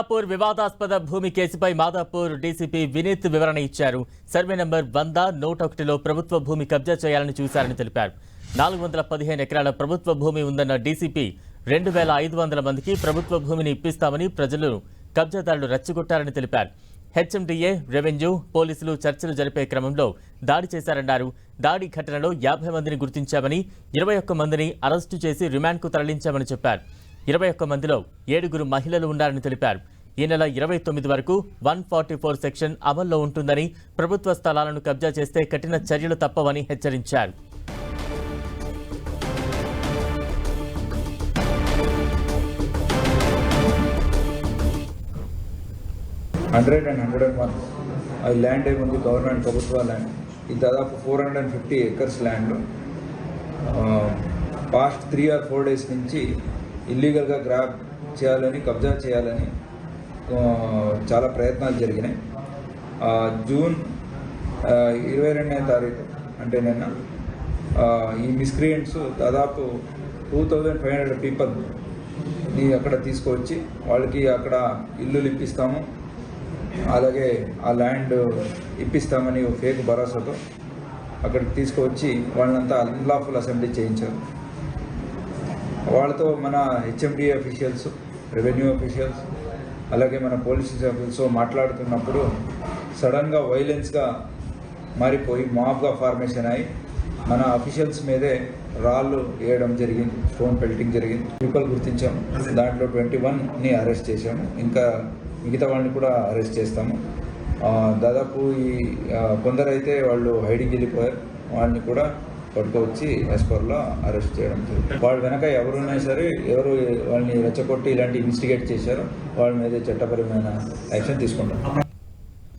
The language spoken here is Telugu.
మాదాపూర్ వివాదాస్పద భూమి కేసుపై మాదాపూర్ డీసీపీ వినీత్ వివరణ ఇచ్చారు. సర్వే నంబర్ 100-101లో ప్రభుత్వ భూమి కబ్జా చేయాలని చూశారని తెలిపారు. 415 ఎకరాల ప్రభుత్వ భూమి ఉందన్న డీసీపీ 2500 మందికి ప్రభుత్వ భూమిని ఇప్పిస్తామని ప్రజలు కబ్జాదారులు రెచ్చగొట్టారని తెలిపారు. హెచ్ఎండిఏ, రెవెన్యూ, పోలీసులు చర్చలు జరిపే క్రమంలో దాడి చేశారన్నారు. దాడి ఘటనలో 50 మందిని గుర్తించామని, 21 మందిని అరెస్టు చేసి రిమాండ్కు తరలించామని చెప్పారు. 21 మందిలో 7 మహిళలు ఉన్నారని తెలిపారు. ఈ నెల 29 వరకు 144 సెక్షన్ అమల్లో ఉంటుందని, ప్రభుత్వ స్థలాలను కబ్జా చేస్తే కఠిన చర్యలు తప్పవని హెచ్చరించారు. అది ల్యాండ్ ఏముంది గవర్నమెంట్ ప్రభుత్వ ల్యాండ్. ఇది దాదాపు 450 acres land. Past 3 or 4 days నుంచి ఇల్లీగల్గా గ్రాబ్ చేయాలని, కబ్జా చేయాలని చాలా ప్రయత్నాలు జరిగినాయి. జూన్ 22వ తారీఖు అంటే నిన్న ఈ మిస్క్రియంట్స్ దాదాపు 2500 పీపుల్ని అక్కడ తీసుకువచ్చి వాళ్ళకి అక్కడ ఇల్లులు ఇప్పిస్తాము, అలాగే ఆ ల్యాండ్ ఇప్పిస్తామని ఫేక్ భరోసాతో అక్కడికి తీసుకువచ్చి వాళ్ళంతా అన్లాఫుల్ అసెంబ్లీ చేయించారు. వాళ్ళతో మన హెచ్ఎండిఏ అఫీషియల్స్, రెవెన్యూ అఫీషియల్స్, అలాగే మన పోలీస్ ఆఫీసర్స్తో మాట్లాడుతున్నప్పుడు సడన్గా వైలెన్స్గా మారిపోయి మాబ్గా ఫార్మేషన్ అయ్యి మన అఫీషియల్స్ మీదే రాళ్ళు వేయడం జరిగింది, స్టోన్ పెల్టింగ్ జరిగింది. పీపుల్ గుర్తించాము, దాంట్లో 21ని అరెస్ట్ చేశాము. ఇంకా మిగతా వాళ్ళని కూడా అరెస్ట్ చేస్తాము. దాదాపు ఈ కొందరైతే వాళ్ళు హైడింగ్ వెళ్ళిపోయారు, వాళ్ళని కూడా పట్టుకొచ్చి ఎస్పర్లో అరెస్ట్ చేయడం జరిగింది. వాళ్ళ వెనక ఎవరున్నా సరే, ఎవరు వాళ్ళని రెచ్చగొట్టి ఇలాంటి ఇన్వెస్టిగేట్ చేశారో వాళ్ళ మీద చట్టపరమైన యాక్షన్ తీసుకుంటారు.